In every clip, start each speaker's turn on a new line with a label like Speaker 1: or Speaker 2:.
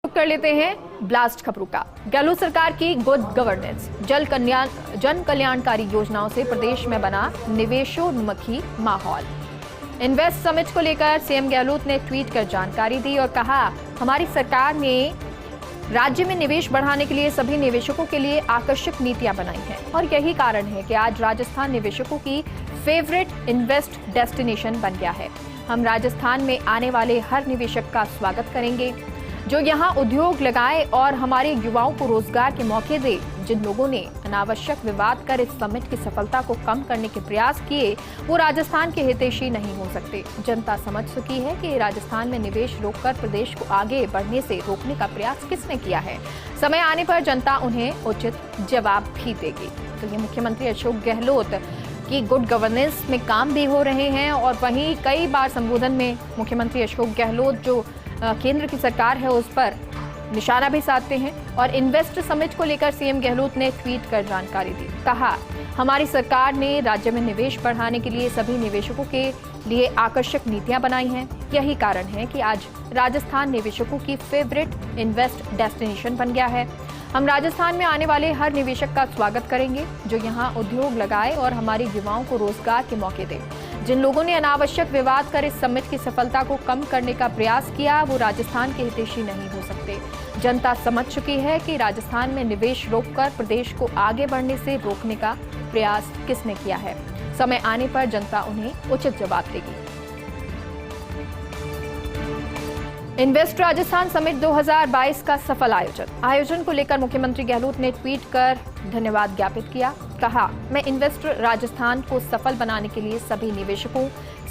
Speaker 1: कर लेते हैं ब्लास्ट खबरों का। गहलोत सरकार की गुड गवर्नेंस, जन कल्याणकारी योजनाओं से प्रदेश में बना निवेशोन्मुखी माहौल। इन्वेस्ट समिट को लेकर सीएम गहलोत ने ट्वीट कर जानकारी दी और कहा, हमारी सरकार ने राज्य में निवेश बढ़ाने के लिए सभी निवेशकों के लिए आकर्षक नीतियां बनाई हैं और यही कारण है कि आज राजस्थान निवेशकों की फेवरेट इन्वेस्ट डेस्टिनेशन बन गया है। हम राजस्थान में आने वाले हर निवेशक का स्वागत करेंगे जो यहां उद्योग लगाए और हमारे युवाओं को रोजगार के मौके दे। जिन लोगों ने अनावश्यक विवाद कर इस समिट की सफलता को कम करने के प्रयास किए वो राजस्थान के हितैषी नहीं हो सकते। जनता समझ चुकी है कि राजस्थान में निवेश रोककर प्रदेश को आगे बढ़ने से रोकने का प्रयास किसने किया है। समय आने पर जनता उन्हें उचित जवाब भी देगी। तो ये मुख्यमंत्री अशोक गहलोत की गुड गवर्नेंस में काम भी हो रहे हैं और वहीं कई बार संबोधन में मुख्यमंत्री अशोक गहलोत जो केंद्र की सरकार है उस पर निशाना भी साधते हैं। और इन्वेस्ट समिट को लेकर सीएम गहलोत ने ट्वीट कर जानकारी दी। कहा, हमारी सरकार ने राज्य में निवेश बढ़ाने के लिए सभी निवेशकों के लिए आकर्षक नीतियां बनाई हैं। यही कारण है कि आज राजस्थान निवेशकों की फेवरेट इन्वेस्ट डेस्टिनेशन बन गया है। हम राजस्थान में आने वाले हर निवेशक का स्वागत करेंगे जो यहां उद्योग लगाए और हमारे युवाओं को रोजगार के मौके दे। जिन लोगों ने अनावश्यक विवाद कर इस समिट की सफलता को कम करने का प्रयास किया वो राजस्थान के हितैषी नहीं हो सकते। जनता समझ चुकी है कि राजस्थान में निवेश रोककर प्रदेश को आगे बढ़ने से रोकने का प्रयास किसने किया है। समय आने पर जनता उन्हें उचित जवाब देगी। इन्वेस्ट राजस्थान समिट 2022 का सफल आयोजन को लेकर मुख्यमंत्री गहलोत ने ट्वीट कर धन्यवाद ज्ञापित किया। कहा, मैं इन्वेस्ट राजस्थान को सफल बनाने के लिए सभी निवेशकों,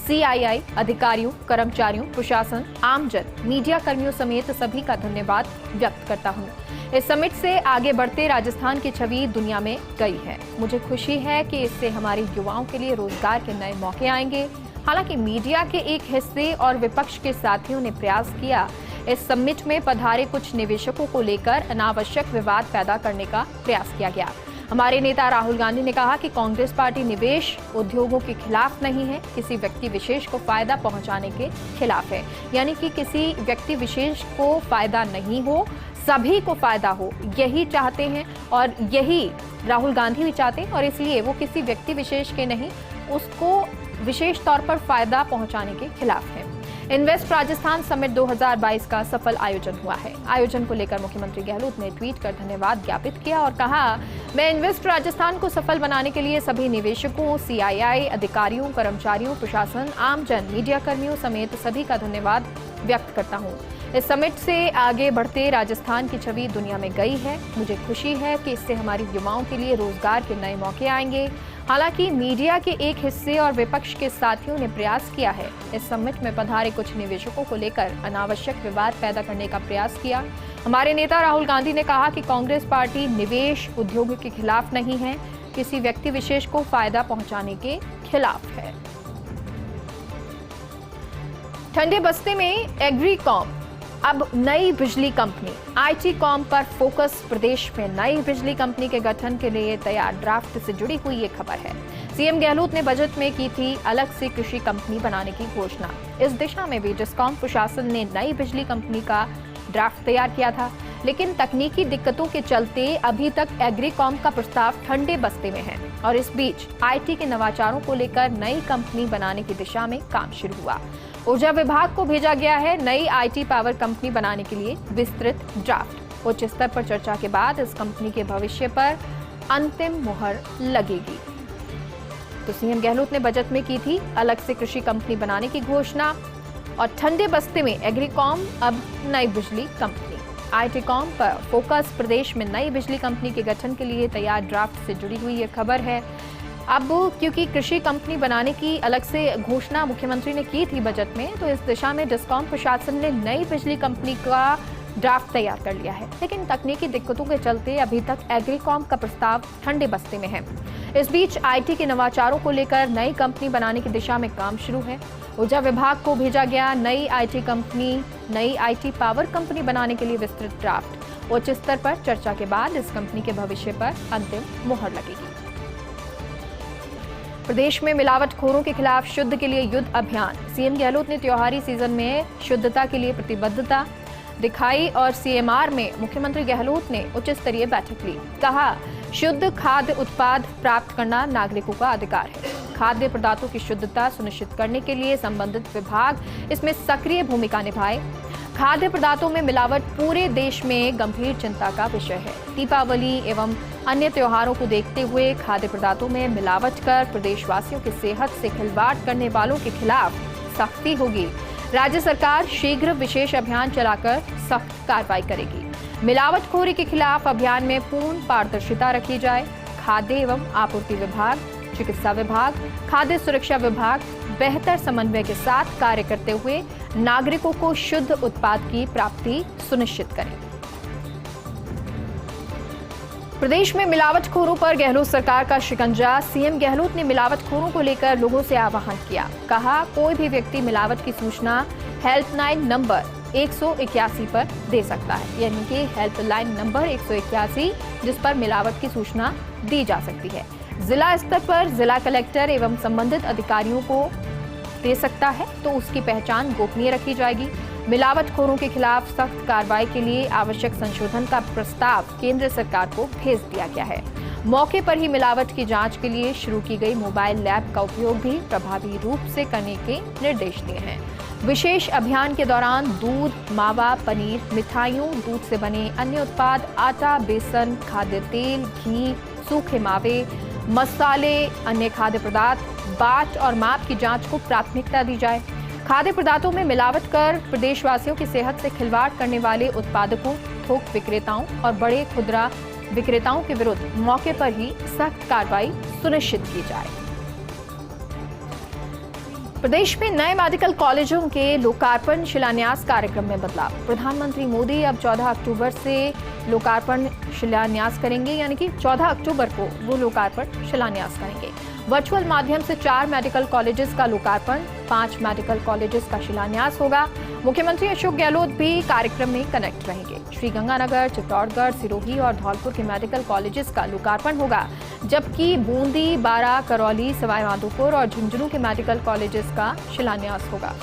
Speaker 1: सीआईआई अधिकारियों, कर्मचारियों, प्रशासन, आमजन, मीडिया कर्मियों समेत सभी का धन्यवाद व्यक्त करता हूं। इस समिट से आगे बढ़ते राजस्थान की छवि दुनिया में गई है। मुझे खुशी है कि इससे हमारे युवाओं के लिए रोजगार के नए मौके आएंगे। हालांकि मीडिया के एक हिस्से और विपक्ष के साथियों ने प्रयास किया इस समिट में पधारे कुछ निवेशकों को लेकर अनावश्यक विवाद पैदा करने का प्रयास किया गया। हमारे नेता राहुल गांधी ने कहा कि कांग्रेस पार्टी निवेश उद्योगों के खिलाफ नहीं है, किसी व्यक्ति विशेष को फायदा पहुंचाने के खिलाफ है। यानी कि किसी व्यक्ति विशेष को फायदा नहीं हो, सभी को फायदा हो, यही चाहते हैं और यही राहुल गांधी भी चाहते हैं और इसलिए वो किसी व्यक्ति विशेष के नहीं, उसको विशेष तौर पर फायदा पहुंचाने के खिलाफ है। इन्वेस्ट राजस्थान समिट 2022 का सफल आयोजन हुआ है। आयोजन को लेकर मुख्यमंत्री गहलोत ने ट्वीट कर धन्यवाद ज्ञापित किया और कहा, मैं इन्वेस्ट राजस्थान को सफल बनाने के लिए सभी निवेशकों, सीआईआई अधिकारियों, कर्मचारियों, प्रशासन, आमजन, मीडिया कर्मियों समेत सभी का धन्यवाद व्यक्त करता हूं। इस समिट से आगे बढ़ते राजस्थान की छवि दुनिया में गई है। मुझे खुशी है कि इससे हमारे युवाओं के लिए रोजगार के नए मौके आएंगे। हालांकि मीडिया के एक हिस्से और विपक्ष के साथियों ने प्रयास किया है इस समिट में पधारे कुछ निवेशकों को लेकर अनावश्यक विवाद पैदा करने का प्रयास किया। हमारे नेता राहुल गांधी ने कहा कि कांग्रेस पार्टी निवेश उद्योग के खिलाफ नहीं है, किसी व्यक्ति विशेष को फायदा पहुंचाने के खिलाफ है। ठंडे बस्ते में एग्रीकॉम अब नई बिजली कंपनी, आईटी कॉम पर फोकस। प्रदेश में नई बिजली कंपनी के गठन के लिए तैयार ड्राफ्ट से जुड़ी हुई ये खबर है। सीएम गहलोत ने बजट में की थी अलग से कृषि कंपनी बनाने की घोषणा। इस दिशा में भी डिस्कॉम प्रशासन ने नई बिजली कंपनी का ड्राफ्ट तैयार किया था, लेकिन तकनीकी दिक्कतों के चलते अभी तक एग्रीकॉम का प्रस्ताव ठंडे बस्ते में है और इस बीच आईटी के नवाचारों को लेकर नई कंपनी बनाने की दिशा में काम शुरू हुआ। ऊर्जा विभाग को भेजा गया है नई आईटी पावर कंपनी बनाने के लिए विस्तृत ड्राफ्ट। उच्च स्तर पर चर्चा के बाद इस कंपनी के भविष्य पर अंतिम मुहर लगेगी। तो सीएम गहलोत ने बजट में की थी अलग से कृषि कंपनी बनाने की घोषणा और ठंडे बस्ते में एग्रीकॉम अब नई बिजली कंपनी, आईटी कॉम पर फोकस। प्रदेश में नई बिजली कंपनी के गठन के लिए तैयार ड्राफ्ट से जुड़ी हुई ये खबर है। अब क्योंकि कृषि कंपनी बनाने की अलग से घोषणा मुख्यमंत्री ने की थी बजट में, तो इस दिशा में डिस्कॉम प्रशासन ने नई बिजली कंपनी का ड्राफ्ट तैयार कर लिया है, लेकिन तकनीकी दिक्कतों के चलते अभी तक एग्रीकॉम का प्रस्ताव ठंडे बस्ते में है। इस बीच आईटी के नवाचारों को लेकर नई कंपनी बनाने की दिशा में काम शुरू है। ऊर्जा विभाग को भेजा गया नई आईटी कंपनी, नई आईटी पावर कंपनी बनाने के लिए विस्तृत ड्राफ्ट। उच्च स्तर पर चर्चा के बाद इस कंपनी के भविष्य पर अंतिम मुहर लगेगी। प्रदेश में मिलावटखोरों के खिलाफ शुद्ध के लिए युद्ध अभियान। सीएम गहलोत ने त्योहारी सीजन में शुद्धता के लिए प्रतिबद्धता दिखाई और सीएमआर में मुख्यमंत्री गहलोत ने उच्च स्तरीय बैठक ली। कहा, शुद्ध खाद्य उत्पाद प्राप्त करना नागरिकों का अधिकार है। खाद्य पदार्थों की शुद्धता सुनिश्चित करने के लिए संबंधित विभाग इसमें सक्रिय भूमिका निभाए। खाद्य पदार्थों में मिलावट पूरे देश में गंभीर चिंता का विषय है। दीपावली एवं अन्य त्योहारों को देखते हुए खाद्य पदार्थों में मिलावट कर प्रदेशवासियों की सेहत से खिलवाड़ करने वालों के खिलाफ सख्ती होगी। राज्य सरकार शीघ्र विशेष अभियान चलाकर सख्त कार्रवाई करेगी। मिलावटखोरी के खिलाफ अभियान में पूर्ण पारदर्शिता रखी जाए। खाद्य एवं आपूर्ति विभाग, चिकित्सा विभाग, खाद्य सुरक्षा विभाग बेहतर समन्वय के साथ कार्य करते हुए नागरिकों को शुद्ध उत्पाद की प्राप्ति सुनिश्चित करें। प्रदेश में मिलावटखोरों पर गहलोत सरकार का शिकंजा। सीएम गहलोत ने मिलावटखोरों को लेकर लोगों से आह्वान किया। कहा, कोई भी व्यक्ति मिलावट की सूचना हेल्पलाइन नंबर 181 पर दे सकता है, यानी कि हेल्पलाइन नंबर 181 जिस पर मिलावट की सूचना दी जा सकती है। जिला स्तर पर जिला कलेक्टर एवं संबंधित अधिकारियों को दे सकता है, तो उसकी पहचान गोपनीय रखी जाएगी। मिलावटखोरों के खिलाफ सख्त कार्रवाई के लिए आवश्यक संशोधन का प्रस्ताव केंद्र सरकार को भेज दिया गया है। मौके पर ही मिलावट की जांच के लिए शुरू की गई मोबाइल लैब का उपयोग भी प्रभावी रूप से करने के निर्देश दिए हैं। विशेष अभियान के दौरान दूध, मावा, पनीर, मिठाइयों, दूध से बने अन्य उत्पाद, आटा, बेसन, खाद्य तेल, घी, सूखे मावे, मसाले, अन्य खाद्य पदार्थ, बाट और माप की जांच को प्राथमिकता दी जाए। खाद्य पदार्थों में मिलावट कर प्रदेशवासियों की सेहत से खिलवाड़ करने वाले उत्पादकों, थोक विक्रेताओं और बड़े खुदरा विक्रेताओं के विरुद्ध मौके पर ही सख्त कार्रवाई सुनिश्चित की जाए। प्रदेश में नए मेडिकल कॉलेजों के लोकार्पण शिलान्यास कार्यक्रम में बदलाव। प्रधानमंत्री मोदी अब 14 अक्टूबर से लोकार्पण शिलान्यास करेंगे, यानी कि 14 अक्टूबर को वो लोकार्पण शिलान्यास करेंगे। वर्चुअल माध्यम से 4 मेडिकल कॉलेजेस का लोकार्पण, 5 मेडिकल कॉलेजेस का शिलान्यास होगा। मुख्यमंत्री अशोक गहलोत भी कार्यक्रम में कनेक्ट रहेंगे। श्रीगंगानगर, चित्तौड़गढ़, सिरोही और धौलपुर के मेडिकल कॉलेजेस का लोकार्पण होगा, जबकि बूंदी, बारा, करौली, सवाई माधोपुर और झुंझुनू के मेडिकल कॉलेजेस का शिलान्यास होगा।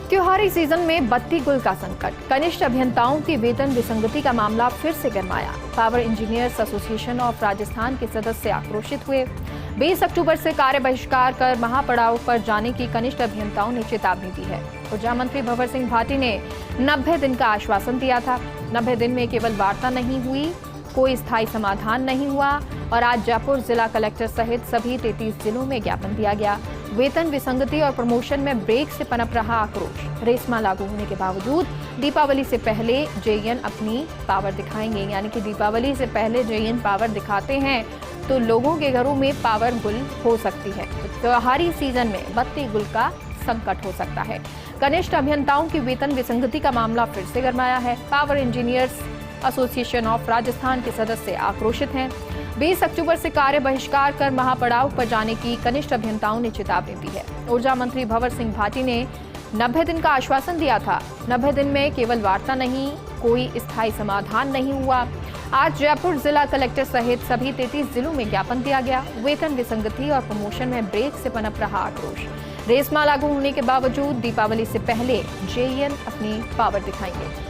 Speaker 1: त्योहारी सीजन में बत्ती गुल का संकट। कनिष्ठ अभियंताओं की वेतन विसंगति का मामला फिर से गरमाया। Power engineers association of Rajasthan के सदस्य आक्रोशित हुए। 20 अक्टूबर से कार्य बहिष्कार कर महापड़ाव पर जाने की कनिष्ठ अभियंताओं ने चेतावनी दी है। ऊर्जा मंत्री भंवर सिंह भाटी ने 90 दिन का आश्वासन दिया था। 90 दिन में केवल वार्ता नहीं हुई, कोई स्थायी समाधान नहीं हुआ और आज जयपुर जिला कलेक्टर सहित सभी 33 जिलों में ज्ञापन दिया गया। वेतन विसंगति और प्रमोशन में ब्रेक से पनप रहा आक्रोश। रेशमा लागू होने के बावजूद दीपावली से पहले जेईएन अपनी पावर दिखाएंगे, यानी कि दीपावली से पहले जेईएन पावर दिखाते हैं तो लोगों के घरों में पावर गुल हो सकती है। तो त्योहारी सीजन में बत्ती गुल का संकट हो सकता है। कनिष्ठ अभियंताओं की वेतन विसंगति का मामला फिर से गरमाया है। Power engineers association of Rajasthan के सदस्य आक्रोशित हैं। 20 अक्टूबर से कार्य बहिष्कार कर महापड़ाव पर जाने की कनिष्ठ अभियंताओं ने चेतावनी दी है। ऊर्जा मंत्री भंवर सिंह भाटी ने 90 दिन का आश्वासन दिया था। 90 दिन में केवल वार्ता नहीं, कोई स्थायी समाधान नहीं हुआ। आज जयपुर जिला कलेक्टर सहित सभी 33 जिलों में ज्ञापन दिया गया। वेतन विसंगति और प्रमोशन में ब्रेक से पनप रहा आक्रोश। रेशमा लागू होने के बावजूद दीपावली से पहले जेईएन अपनी पावर दिखाएंगे।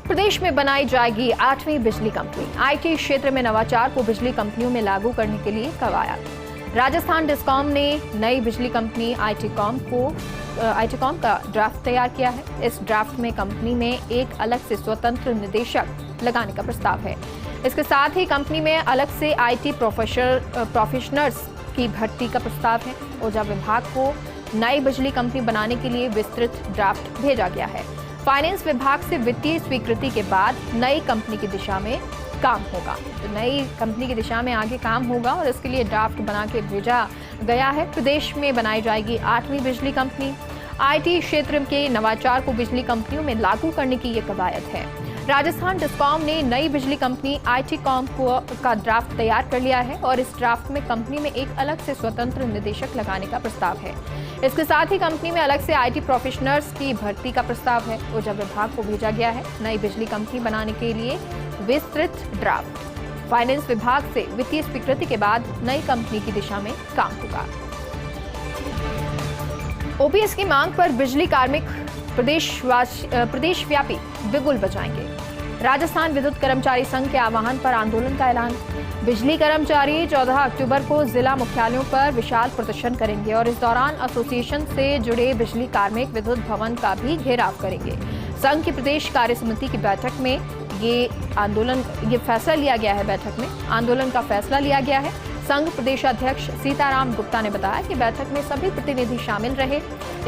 Speaker 1: प्रदेश में बनाई जाएगी 8वीं बिजली कंपनी। आईटी क्षेत्र में नवाचार को बिजली कंपनियों में लागू करने के लिए कवायद। राजस्थान डिस्कॉम ने नई बिजली कंपनी आईटीकॉम का ड्राफ्ट तैयार किया है। इस ड्राफ्ट में कंपनी में एक अलग से स्वतंत्र निदेशक लगाने का प्रस्ताव है। इसके साथ ही कंपनी में अलग से आईटी प्रोफेशनल्स की भर्ती का प्रस्ताव है। ऊर्जा विभाग को नई बिजली कंपनी बनाने के लिए विस्तृत ड्राफ्ट भेजा गया है। फाइनेंस विभाग से वित्तीय स्वीकृति के बाद नई कंपनी की दिशा में काम होगा। तो नई कंपनी की दिशा में आगे काम होगा और इसके लिए ड्राफ्ट बना के भेजा गया है। प्रदेश में बनाई जाएगी 8वीं बिजली कंपनी। आईटी क्षेत्र के नवाचार को बिजली कंपनियों में लागू करने की ये कवायद है। राजस्थान डिस्कॉम ने नई बिजली कंपनी आईटीकॉम का ड्राफ्ट तैयार कर लिया है और इस ड्राफ्ट में कंपनी में एक अलग से स्वतंत्र निदेशक लगाने का प्रस्ताव है। इसके साथ ही कंपनी में अलग से आईटी प्रोफेशनल्स की भर्ती का प्रस्ताव है। ऊर्जा विभाग को भेजा गया है नई बिजली कंपनी बनाने के लिए विस्तृत ड्राफ्ट। फाइनेंस विभाग से वित्तीय स्वीकृति के बाद नई कंपनी की दिशा में काम होगा। ओपीएस की मांग पर बिजली कार्मिक प्रदेशव्यापी बिगुल बजाएंगे। राजस्थान विद्युत कर्मचारी संघ के आह्वान पर आंदोलन का ऐलान। बिजली कर्मचारी 14 अक्टूबर को जिला मुख्यालयों पर विशाल प्रदर्शन करेंगे और इस दौरान एसोसिएशन से जुड़े बिजली कार्मिक विद्युत भवन का भी घेराव करेंगे। संघ की प्रदेश कार्य समिति की बैठक में ये फैसला लिया गया है। बैठक में आंदोलन का फैसला लिया गया है। संघ प्रदेशाध्यक्ष सीताराम गुप्ता ने बताया कि बैठक में सभी प्रतिनिधि शामिल रहे।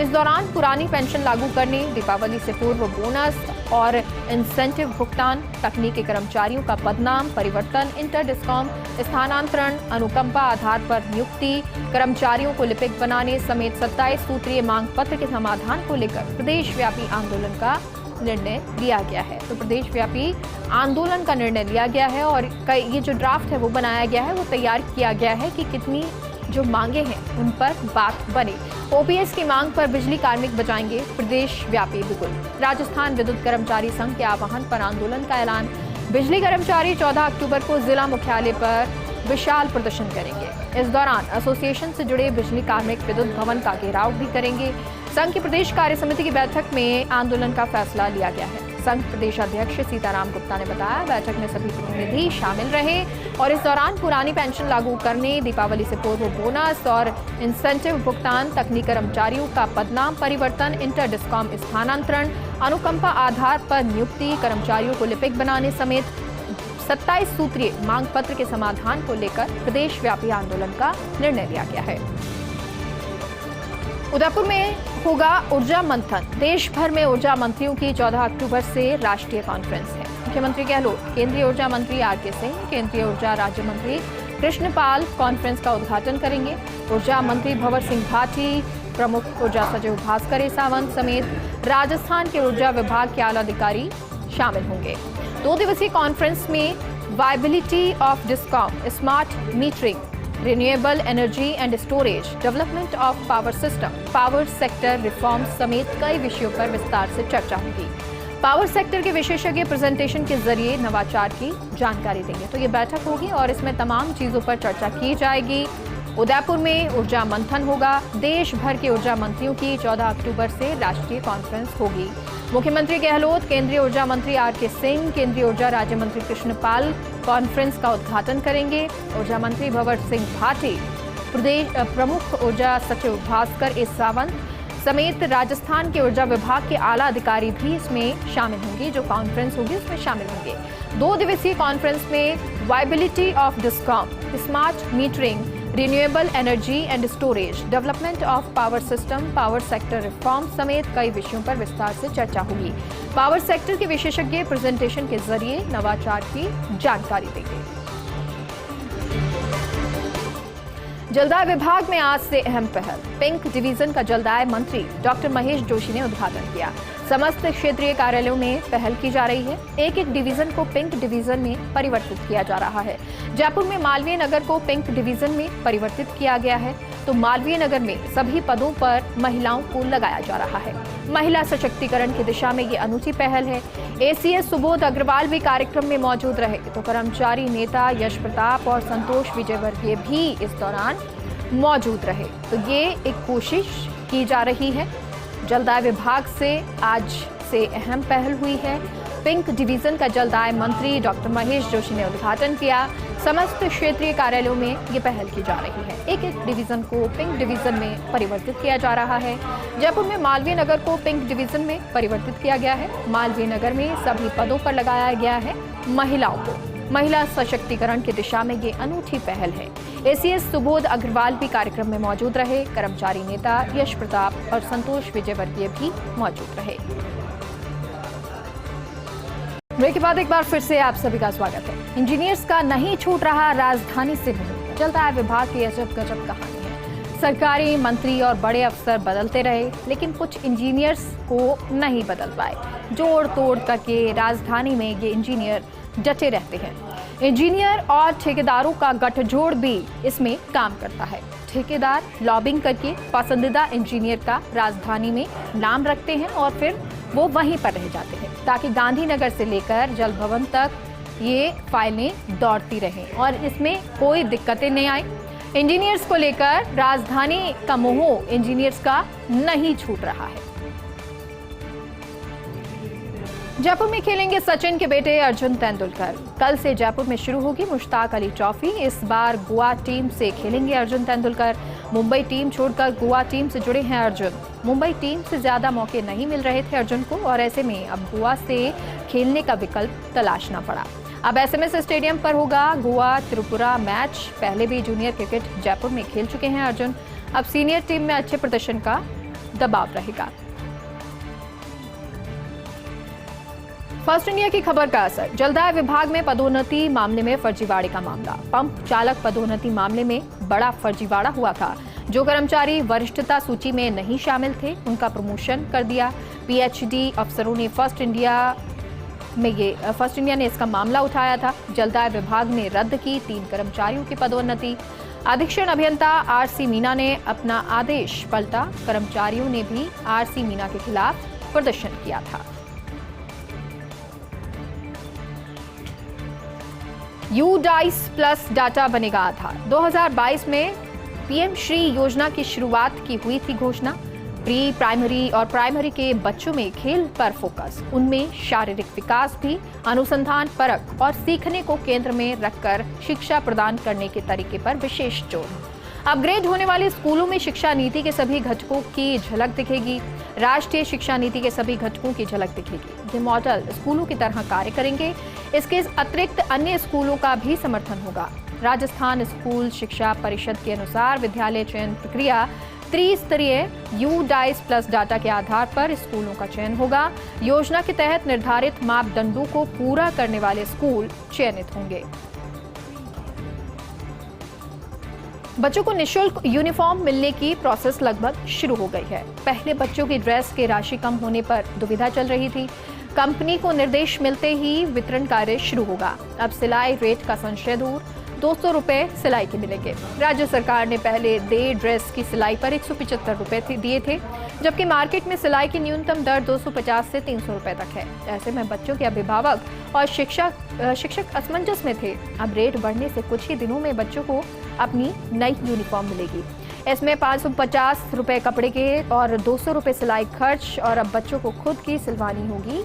Speaker 1: इस दौरान पुरानी पेंशन लागू करने, दीपावली से पूर्व बोनस और इंसेंटिव भुगतान, तकनीकी कर्मचारियों का पदनाम परिवर्तन, इंटर डिस्कॉम स्थानांतरण, अनुकंपा आधार पर नियुक्ति, कर्मचारियों को लिपिक बनाने समेत 27 सूत्रीय मांग पत्र के समाधान को लेकर प्रदेशव्यापी आंदोलन का निर्णय लिया गया है। तो प्रदेशव्यापी आंदोलन का निर्णय लिया गया है और ये जो ड्राफ्ट है वो बनाया गया है, वो तैयार किया गया है कि कितनी जो मांगे हैं उन पर बात बने। ओपीएस की मांग पर बिजली कार्मिक बजाएंगे प्रदेशव्यापी बिगुल। राजस्थान विद्युत कर्मचारी संघ के आह्वान पर आंदोलन का ऐलान। बिजली कर्मचारी 14 अक्टूबर को जिला मुख्यालय पर विशाल प्रदर्शन करेंगे। इस दौरान एसोसिएशन से जुड़े बिजली कार्मिक विद्युत भवन का घेराव भी करेंगे। संघ की प्रदेश कार्य समिति की बैठक में आंदोलन का फैसला लिया गया है। संघ प्रदेशाध्यक्ष सीताराम गुप्ता ने बताया, बैठक में सभी प्रतिनिधि शामिल रहे और इस दौरान पुरानी पेंशन लागू करने, दीपावली से पूर्व बोनस और इंसेंटिव भुगतान, तकनीकी कर्मचारियों का पदनाम परिवर्तन, इंटर डिस्कॉम स्थानांतरण, अनुकंपा आधार पर नियुक्ति, कर्मचारियों को लिपिक बनाने समेत 27 सूत्रीय मांग पत्र के समाधान को लेकर प्रदेशव्यापी आंदोलन का निर्णय लिया गया है। उदयपुर में होगा ऊर्जा मंथन। देश भर में ऊर्जा मंत्रियों की 14 अक्टूबर से राष्ट्रीय कॉन्फ्रेंस है। मुख्यमंत्री गहलोत, केंद्रीय ऊर्जा मंत्री आर.के. सिंह, केंद्रीय ऊर्जा राज्य मंत्री कृष्णपाल कॉन्फ्रेंस का उद्घाटन करेंगे। ऊर्जा मंत्री भंवर सिंह भाटी, प्रमुख ऊर्जा सचिव भास्कर सावंत समेत राजस्थान के ऊर्जा विभाग के आला अधिकारी शामिल होंगे। 2 दिवसीय कॉन्फ्रेंस में viability of discom, smart metering, renewable energy and storage, development of power system, power sector reform समेत कई विषयों पर विस्तार से चर्चा होगी। पावर सेक्टर के विशेषज्ञ प्रेजेंटेशन के जरिए नवाचार की जानकारी देंगे। तो ये बैठक होगी और इसमें तमाम चीजों पर चर्चा की जाएगी। उदयपुर में ऊर्जा मंथन होगा। देश भर के ऊर्जा मंत्रियों की 14 अक्टूबर से राष्ट्रीय कॉन्फ्रेंस होगी। मुख्यमंत्री गहलोत, केंद्रीय ऊर्जा मंत्री आर.के. सिंह, केंद्रीय ऊर्जा राज्य मंत्री कृष्णपाल कॉन्फ्रेंस का उद्घाटन करेंगे। ऊर्जा मंत्री भंवर सिंह भाटी, प्रदेश प्रमुख ऊर्जा सचिव भास्कर सावंत समेत राजस्थान के ऊर्जा विभाग के आला अधिकारी भी इसमें शामिल होंगे। जो कॉन्फ्रेंस होगी उसमें शामिल होंगे। 2 दिवसीय कॉन्फ्रेंस में viability of discom, smart metering, renewable energy and storage, development of power system, power sector reform समेत कई विषयों पर विस्तार से चर्चा होगी। पावर सेक्टर के विशेषज्ञ प्रेजेंटेशन के जरिए नवाचार की जानकारी देंगे। जलदाय विभाग में आज से अहम पहल। पिंक डिवीजन का जलदाय मंत्री डॉक्टर महेश जोशी ने उद्घाटन किया। समस्त क्षेत्रीय कार्यालयों में पहल की जा रही है। एक डिवीजन को पिंक डिवीजन में परिवर्तित किया जा रहा है। जयपुर में मालवीय नगर को पिंक डिवीजन में परिवर्तित किया गया है। तो मालवीय नगर में सभी पदों पर महिलाओं को लगाया जा रहा है। महिला सशक्तिकरण की दिशा में ये अनूठी पहल है। एसीएस सुबोध अग्रवाल भी कार्यक्रम में मौजूद रहे। तो कर्मचारी नेता यश प्रताप और संतोष विजयवर्गीय भी इस दौरान मौजूद रहे। तो ये एक कोशिश की जा रही है। जलदाय विभाग से आज से अहम पहल हुई है। पिंक डिवीजन का जलदाय मंत्री डॉक्टर महेश जोशी ने उद्घाटन किया। समस्त क्षेत्रीय कार्यालयों में ये पहल की जा रही है। एक डिवीजन को पिंक डिवीजन में परिवर्तित किया जा रहा है। जयपुर में मालवीय नगर को पिंक डिवीजन में परिवर्तित किया गया है। मालवीय नगर में सभी पदों पर लगाया गया है महिलाओं को। महिला सशक्तिकरण की दिशा में ये अनूठी पहल है। एसीएस सुबोध अग्रवाल भी कार्यक्रम में मौजूद रहे। कर्मचारी नेता यश प्रताप और संतोष विजयवर्गीय भी मौजूद रहे। ब्रेक के बाद एक बार फिर से आप सभी का स्वागत है। इंजीनियर्स का नहीं छूट रहा राजधानी से मुंह। जलदाय विभाग की अजब गजब कहानी है। सरकारी मंत्री और बड़े अफसर बदलते रहे, लेकिन कुछ इंजीनियर्स को नहीं बदल पाए। जोड़ तोड़ करके राजधानी में ये इंजीनियर डटे रहते हैं। इंजीनियर और ठेकेदारों का गठजोड़ भी इसमें काम करता है। ठेकेदार लॉबिंग करके पसंदीदा इंजीनियर का राजधानी में नाम रखते हैं और फिर वो वहीं पर रह जाते हैं, ताकि गांधीनगर से लेकर जल भवन तक ये फाइलें दौड़ती रहें और इसमें कोई दिक्कतें नहीं आए। इंजीनियर्स को लेकर राजधानी का मोह इंजीनियर्स का नहीं छूट रहा है। जयपुर में खेलेंगे सचिन के बेटे अर्जुन तेंदुलकर। कल से जयपुर में शुरू होगी मुश्ताक अली ट्रॉफी। इस बार गोवा टीम से खेलेंगे अर्जुन तेंदुलकर। मुंबई टीम छोड़कर गोवा टीम से जुड़े हैं अर्जुन। मुंबई टीम से ज्यादा मौके नहीं मिल रहे थे अर्जुन को और ऐसे में अब गोवा से खेलने का विकल्प तलाशना पड़ा। अब एसएमएस स्टेडियम पर होगा गोवा त्रिपुरा मैच। पहले भी जूनियर क्रिकेट जयपुर में खेल चुके हैं अर्जुन। अब सीनियर टीम में अच्छे प्रदर्शन का दबाव रहेगा। फर्स्ट इंडिया की खबर का असर। जलदाय विभाग में पदोन्नति मामले में फर्जीवाड़े का मामला। पंप चालक पदोन्नति मामले में बड़ा फर्जीवाड़ा हुआ था। जो कर्मचारी वरिष्ठता सूची में नहीं शामिल थे उनका प्रमोशन कर दिया। पीएचडी अफसरों ने फर्स्ट इंडिया ने इसका मामला उठाया था। जलदाय विभाग ने रद्द की 3 कर्मचारियों की पदोन्नति। अधीक्षण अभियंता आरसी मीना ने अपना आदेश पलटा। कर्मचारियों ने भी आरसी मीना के खिलाफ प्रदर्शन किया था। यूडाइस प्लस डाटा बनेगा आधार। 2022 में पीएम श्री योजना की शुरुआत की हुई थी घोषणा। प्री प्राइमरी और प्राइमरी के बच्चों में खेल पर फोकस, उनमें शारीरिक विकास भी अनुसंधान परक और सीखने को केंद्र में रखकर शिक्षा प्रदान करने के तरीके पर विशेष जोर। अपग्रेड होने वाले स्कूलों में शिक्षा नीति के सभी घटकों की झलक दिखेगी। राष्ट्रीय शिक्षा नीति के सभी घटकों की झलक दिखेगी। ये मॉडल स्कूलों की तरह कार्य करेंगे। इसके अतिरिक्त अन्य स्कूलों का भी समर्थन होगा। राजस्थान स्कूल शिक्षा परिषद के अनुसार विद्यालय चयन प्रक्रिया त्रिस्तरीय यूडाइस प्लस डाटा के आधार पर स्कूलों का चयन होगा। योजना के तहत निर्धारित मापदंडों को पूरा करने वाले स्कूल चयनित होंगे। बच्चों को निःशुल्क यूनिफॉर्म मिलने की प्रोसेस लगभग शुरू हो गई है। पहले बच्चों की ड्रेस की राशि कम होने पर दुविधा चल रही थी। कंपनी को निर्देश मिलते ही वितरण कार्य शुरू होगा। अब सिलाई रेट का संशय दूर। 200 रुपए सिलाई के मिलेंगे। राज्य सरकार ने पहले डे ड्रेस की सिलाई पर 175 रुपए दिए थे, जबकि मार्केट में सिलाई की न्यूनतम दर 250 से 300 रुपए तक है। ऐसे में बच्चों के अभिभावक और शिक्षक असमंजस में थे। अब रेट बढ़ने से कुछ ही दिनों में बच्चों को अपनी नई यूनिफॉर्म मिलेगी। इसमें 550 रुपए कपड़े के और 200 रुपए सिलाई खर्च और अब बच्चों को खुद की सिलवानी होगी